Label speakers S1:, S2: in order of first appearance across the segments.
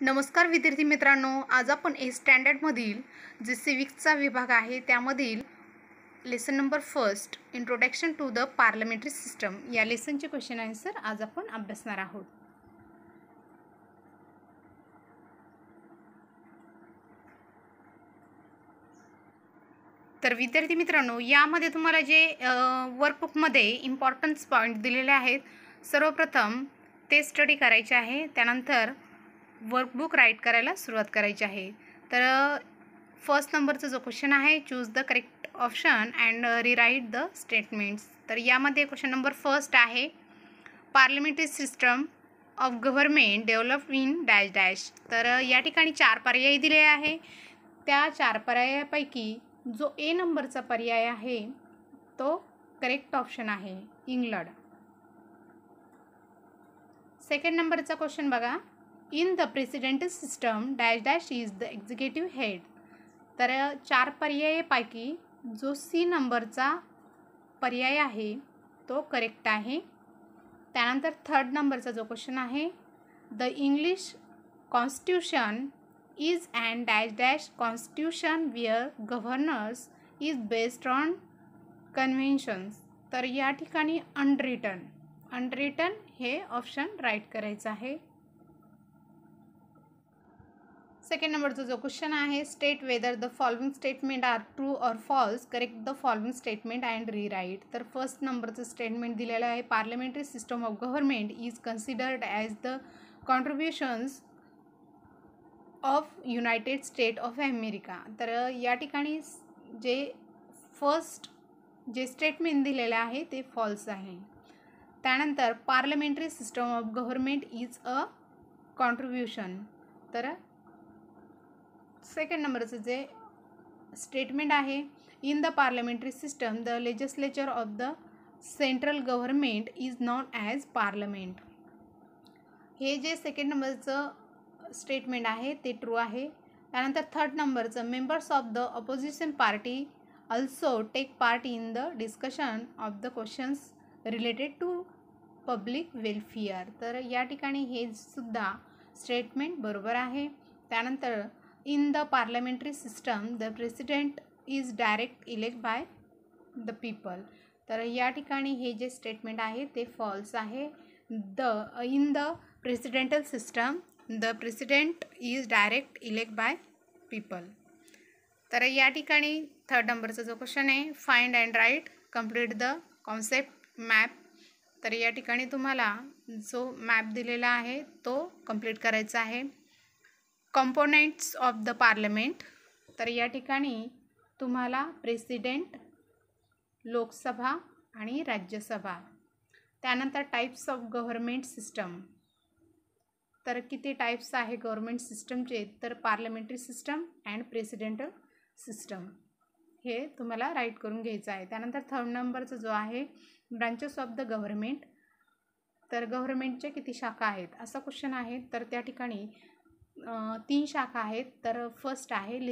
S1: नमस्कार विद्यार्थी मित्रांनो, आज आपण ए स्टँडर्डमधील जे सिविक्सचा विभाग आहे त्यामधील lesson number first introduction to the parliamentary system या लेसनचे क्वेश्चन आन्सर आज आपण अभ्यासणार आहोत. तर विद्यार्थी मित्रांनो, यामध्ये तुम्हाला जे वर्कबुकमध्ये इम्पॉर्टन्स पॉईंट दिलेले आहेत, सर्वप्रथम ते स्टडी करायचे आहे. त्यानंतर वर्कबुक राईट करायला सुरुवात करायची आहे. तर फर्स्ट नंबरचा जो क्वेश्चन आहे, choose the correct option and rewrite the statements. तर यामध्ये क्वेश्चन नंबर फर्स्ट आहे, parliamentary system of government develop in dash dash. तर या ठिकाणी 4 पर्याय दिले आहे. त्या 4 पर्यायापैकी जो ए नंबरचा पर्याय आहे तो करेक्ट ऑप्शन आहे, इंग्लंड. सेकंड नंबरचा क्वेश्चन बघा, in the presidential system dash dash is the executive head. तर 4 पर्यायापैकी जो सी नंबरचा पर्याय आहे तो करेक्ट आहे. त्यानंतर थर्ड नंबरचा जो क्वेश्चन आहे, the English constitution is and dash dash constitution where governors is based on conventions. तर या ठिकाणी अनरिटन हे ऑप्शन राईट करायचं आहे. सेकंड नंबरचा जो क्वेश्चन आहे, state whether the following statement are true or false, correct the following statement and rewrite. तर फर्स्ट नंबरचं स्टेटमेंट दिलेलं आहे, parliamentary system of government is considered as the contributions of united state of America. तर या ठिकाणी जे first जे statement दिलेलं आहे ते फॉल्स आहे. त्यानंतर parliamentary system of government is a contribution. तर सेकंड नंबरचं जे स्टेटमेंट आहे, in the parliamentary system the legislature of the central government is known as parliament. हे जे सेकंड नंबरचं स्टेटमेंट आहे ते ट्रू आहे. त्यानंतर थर्ड नंबरचं, members of the opposition party also take part in the discussion of the questions related to public welfare. तर या ठिकाणी हे सुद्धा स्टेटमेंट बरोबर आहे. त्यानंतर in the parliamentary system the president is direct elect by the people. तर या ठिकाणी हे जे स्टेटमेंट आहे ते फॉल्स आहे. In the presidential system the president is direct elect by people. तर या ठिकाणी थर्ड नंबरचा जो क्वेश्चन आहे, find and write complete the concept map. तर या ठिकाणी तुम्हाला जो मॅप दिलेला आहे तो कंप्लीट करायचा आहे. Components of the parliament. तर या ठिकाणी तुम्हाला प्रेसिडेंट, लोकसभा आणि राज्यसभा. त्यानंतर टाईप्स ऑफ गव्हर्नमेंट सिस्टम. तर किती टाईप्स आहे गव्हर्नमेंट सिस्टमचे, तर parliamentary system and presidential system हे तुम्हाला राईट करून घ्यायचं आहे. त्यानंतर थर्ड नंबरचा जो आहे, ब्रांचेस ऑफ द गव्हर्नमेंट. तर गव्हर्नमेंटचे किती शाखा आहेत असा क्वेश्चन आहे. तर त्या ठिकाणी 3 शाखा आहेत. तर फर्स्ट आहे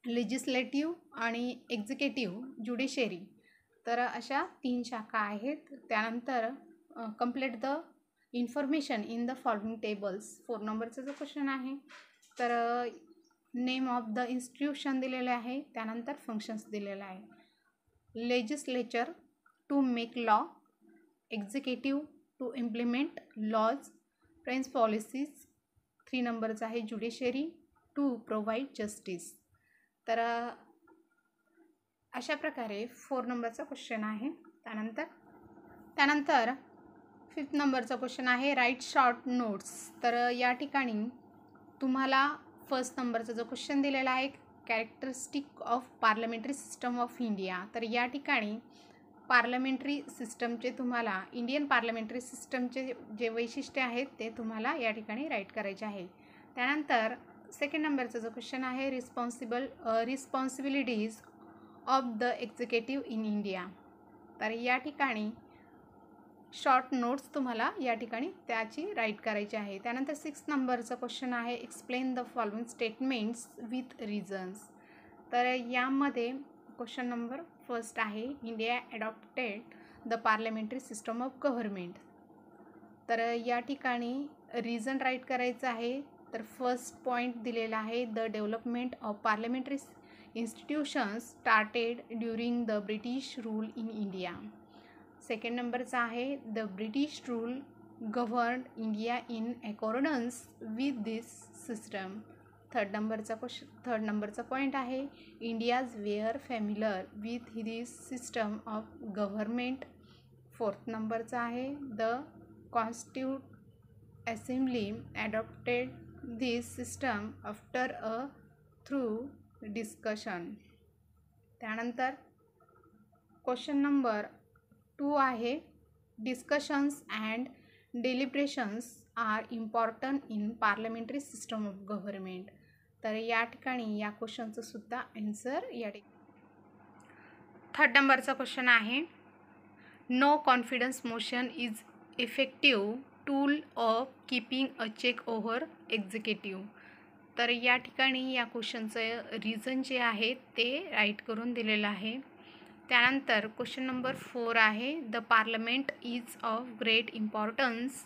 S1: लेजिस्लेटिव्ह आणि एक्झिक्युटिव्ह, ज्युडिशरी. तर अशा 3 शाखा आहेत. त्यानंतर complete the information in the following tables. 4 नंबरचा जो क्वेश्चन आहे, तर नेम ऑफ द इन्स्टिट्यूशन दिलेले आहे. त्यानंतर फंक्शन्स दिलेलं आहे. Legislature to make law, executive to implement laws, french policies. 3 नंबरचा आहे ज्युडिशरी टू प्रोव्हाइड जस्टिस. तर अशा प्रकारे 4 नंबरचा क्वेश्चन आहे. त्यानंतर 5th नंबरचा क्वेश्चन आहे, राईट शॉर्ट नोट्स. तर या ठिकाणी तुम्हाला फर्स्ट नंबरचा जो क्वेश्चन दिलेला आहे, characteristic of parliamentary system of India. तर या ठिकाणी पार्लमेंटरी सिस्टमचे तुम्हाला इंडियन पार्लमेंटरी सिस्टमचे जे वैशिष्ट्य आहेत ते तुम्हाला या ठिकाणी राईट करायचे आहे. त्यानंतर सेकंड नंबरचा जो क्वेश्चन आहे, responsibilities of the executive in India. तर या ठिकाणी शॉर्ट नोट्स तुम्हाला या ठिकाणी त्याची राईट करायची आहे. त्यानंतर 6th नंबरचा क्वेश्चन आहे, explain the following statements with reasons. तर यामध्ये क्वेश्चन नंबर फर्स्ट आहे, India adopted the parliamentary system of government. तर या ठिकाणी रिझन राईट करायचं आहे. तर फर्स्ट पॉईंट दिलेला आहे, the development of parliamentary institutions started during the British rule in India. Second नंबरचा आहे, the British rule govern India in accordance with this system. Third नंबरचा पॉईंट आहे, Indians were familiar with this system of government. Fourth नंबरचा आहे, the constitute assembly adopted this system after a through discussion. त्यानंतर question number 2 आहे, discussions and deliberations are important in parliamentary system of government. तर या ठिकाणी या क्वेश्चनचं सुद्धा आन्सर या थर्ड नंबरचा क्वेश्चन आहे, no confidence motion is effective tool of keeping a check over executive. तर या ठिकाणी या क्वेश्चनचं रिझन जे आहे ते राईट करून दिलेलं आहे. त्यानंतर क्वेश्चन नंबर 4 आहे, the parliament is of great importance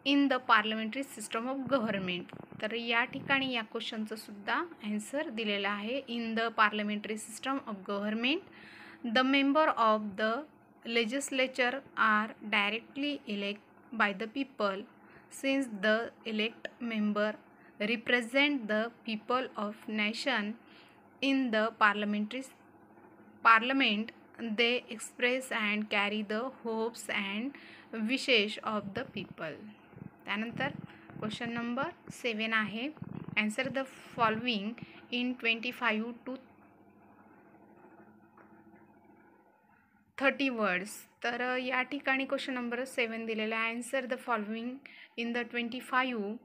S1: in the parliamentary system of government. तर या ठिकाणी या क्वेश्चनचं सुद्धा आन्सर दिलेला आहे, in the parliamentary system of government the member of the legislature are directly elect by the people since the elect member represent the people of nation in the parliament. They express and carry the hopes and wishes of the people. त्यानंतर question number 7 आहे, answer the following in 25 to 30 words. तर या ठिकाणी question number 7 दिलेला आहे, answer the following in the 25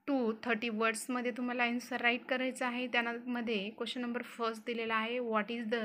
S1: to 30 वर्ड्समध्ये तुम्हाला answer right करायचं आहे. त्यामध्ये क्वेश्चन नंबर फर्स्ट दिलेला आहे, what is the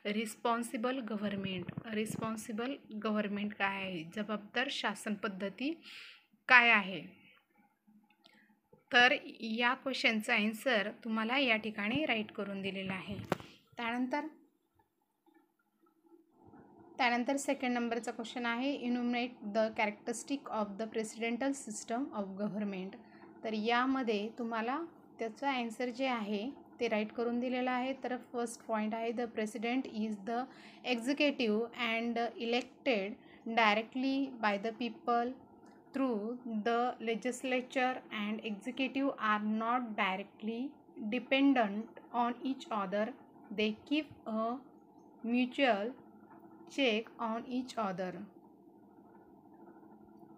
S1: responsible government. Responsible government काय आहे, जबाबदार शासन पद्धती काय आहे. तर या क्वेश्चनचा आन्सर तुम्हाला या ठिकाणी राईट करून दिलेला आहे. त्यानंतर सेकंड नंबरचा क्वेश्चन आहे, enumerate the characteristic of the presidential system of government. तर यामध्ये तुम्हाला त्याचं आन्सर जे आहे ते राईट करून दिलेलं आहे. तर फर्स्ट पॉईंट आहे, the president is the executive and elected directly by the people through the legislature and executive are not directly dependent on each other. They keep a mutual check on each other.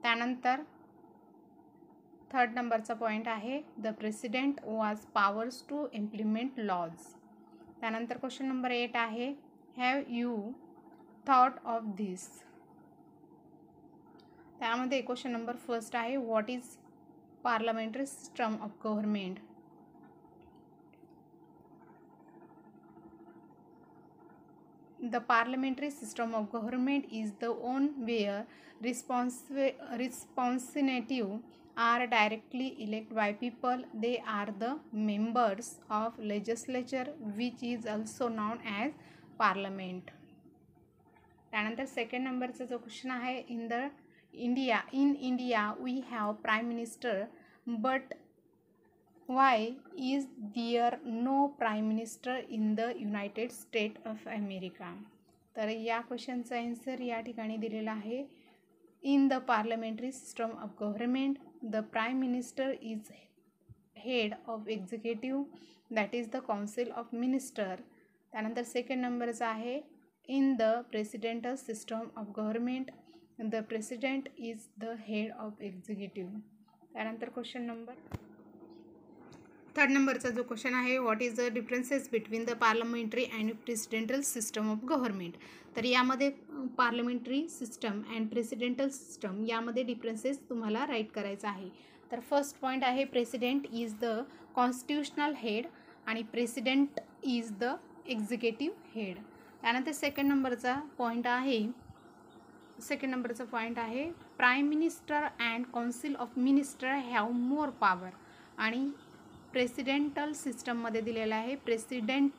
S1: त्यानंतर third नंबरचा point आहे, the president was powers to implement laws. त्यानंतर question number 8 आहे, have you thought of this. त्यामध्ये question number first आहे, what is parliamentary system of government. The parliamentary system of government is the one where representatives are directly elected by people. They are the members of legislature, which is also known as parliament. त्यानंतर second नंबरचा जो question आहे, in India we have prime minister, but why is there no prime minister in the United States of America. तर या क्वेश्चनचा answer या ठिकाणी दिलेला आहे, in the parliamentary system of government the prime minister is head of executive, that is the council of minister. त्यानंतर second नंबरचा आहे, in the presidential system of government the president is the head of executive. त्यानंतर question number third नंबरचा जो question आहे, what is the differences between the parliamentary and presidential system of government. तर यामध्ये parliamentary system and presidential system यामध्ये differences तुम्हाला right करायचा आहे. तर फर्स्ट पॉईंट आहे, president is the constitutional head आणि president is the executive head. त्यानंतर सेकंड नंबरचा पॉईंट आहे, prime minister and council of minister have more power. आणि प्रेसिडेंटल सिस्टममध्ये दिलेलं आहे, president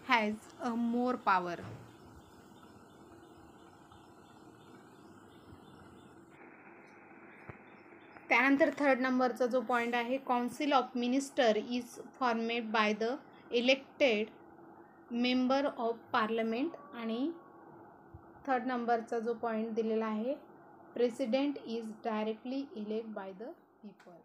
S1: has a more power. त्यानंतर थर्ड नंबरचा जो पॉईंट आहे, council of minister is formed by the elected member of parliament. आणि थर्ड नंबरचा जो पॉईंट दिलेला आहे, president is directly elect by the people.